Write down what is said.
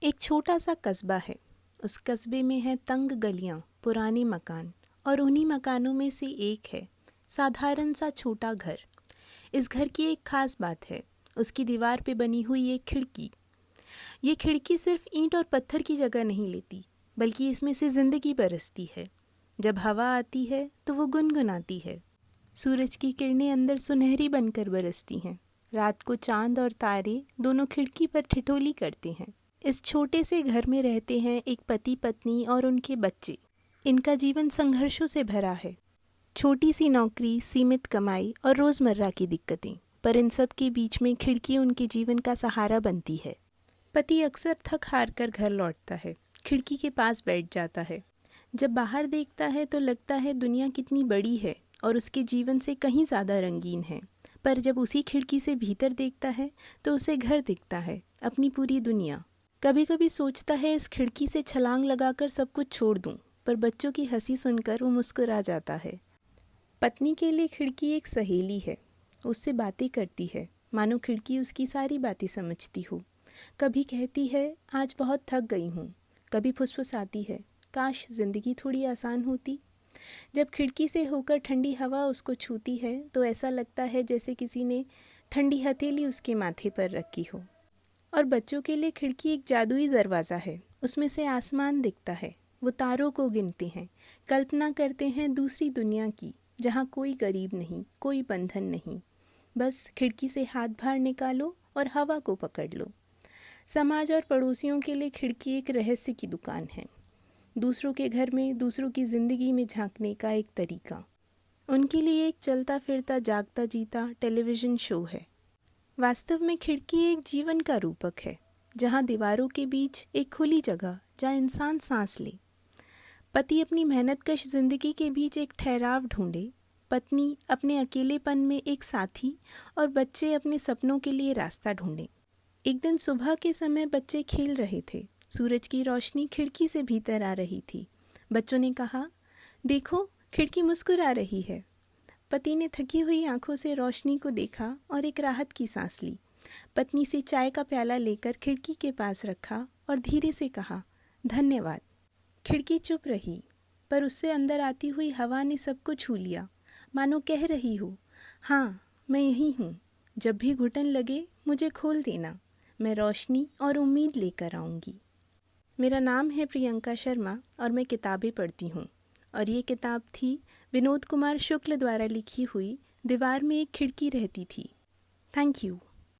एक छोटा सा कस्बा है। उस कस्बे में है तंग गलियां, पुराने मकान, और उन्हीं मकानों में से एक है साधारण सा छोटा घर। इस घर की एक खास बात है, उसकी दीवार पे बनी हुई एक खिड़की। ये खिड़की सिर्फ ईंट और पत्थर की जगह नहीं लेती, बल्कि इसमें से जिंदगी बरसती है। जब हवा आती है तो वो गुनगुनाती है। सूरज की किरणें अंदर सुनहरी बनकर बरसती हैं। रात को चांद और तारे दोनों खिड़की पर ठिठोली करते हैं। इस छोटे से घर में रहते हैं एक पति पत्नी और उनके बच्चे। इनका जीवन संघर्षों से भरा है। छोटी सी नौकरी, सीमित कमाई और रोजमर्रा की दिक्कतें, पर इन सब के बीच में खिड़की उनके जीवन का सहारा बनती है। पति अक्सर थक हार कर घर लौटता है, खिड़की के पास बैठ जाता है। जब बाहर देखता है तो लगता है दुनिया कितनी बड़ी है और उसके जीवन से कहीं ज़्यादा रंगीन है। पर जब उसी खिड़की से भीतर देखता है तो उसे घर दिखता है, अपनी पूरी दुनिया। कभी कभी सोचता है इस खिड़की से छलांग लगाकर सब कुछ छोड़ दूं, पर बच्चों की हंसी सुनकर वो मुस्कुरा जाता है। पत्नी के लिए खिड़की एक सहेली है, उससे बातें करती है मानो खिड़की उसकी सारी बातें समझती हो। कभी कहती है आज बहुत थक गई हूँ, कभी फुसफुसाती है काश जिंदगी थोड़ी आसान होती। जब खिड़की से होकर ठंडी हवा उसको छूती है तो ऐसा लगता है जैसे किसी ने ठंडी हथेली उसके माथे पर रखी हो। और बच्चों के लिए खिड़की एक जादुई दरवाज़ा है, उसमें से आसमान दिखता है। वो तारों को गिनते हैं, कल्पना करते हैं दूसरी दुनिया की, जहाँ कोई गरीब नहीं, कोई बंधन नहीं। बस खिड़की से हाथ बाहर निकालो और हवा को पकड़ लो। समाज और पड़ोसियों के लिए खिड़की एक रहस्य की दुकान है, दूसरों के घर में, दूसरों की ज़िंदगी में झांकने का एक तरीका। उनके लिए एक चलता फिरता जागता जीता टेलीविज़न शो है। वास्तव में खिड़की एक जीवन का रूपक है, जहाँ दीवारों के बीच एक खुली जगह, जहाँ इंसान सांस ले। पति अपनी मेहनतकश जिंदगी के बीच एक ठहराव ढूंढे, पत्नी अपने अकेलेपन में एक साथी, और बच्चे अपने सपनों के लिए रास्ता ढूंढे। एक दिन सुबह के समय बच्चे खेल रहे थे। सूरज की रोशनी खिड़की से भीतर आ रही थी। बच्चों ने कहा, देखो खिड़की मुस्कुरा रही है। पति ने थकी हुई आंखों से रोशनी को देखा और एक राहत की सांस ली। पत्नी से चाय का प्याला लेकर खिड़की के पास रखा और धीरे से कहा, धन्यवाद। खिड़की चुप रही, पर उससे अंदर आती हुई हवा ने सबको छू लिया, मानो कह रही हो, हाँ मैं यही हूँ। जब भी घुटन लगे मुझे खोल देना, मैं रोशनी और उम्मीद लेकर आऊँगी। मेरा नाम है प्रियंका शर्मा और मैं किताबें पढ़ती हूँ, और ये किताब थी विनोद कुमार शुक्ल द्वारा लिखी हुई दीवार में एक खिड़की रहती थी। Thank you.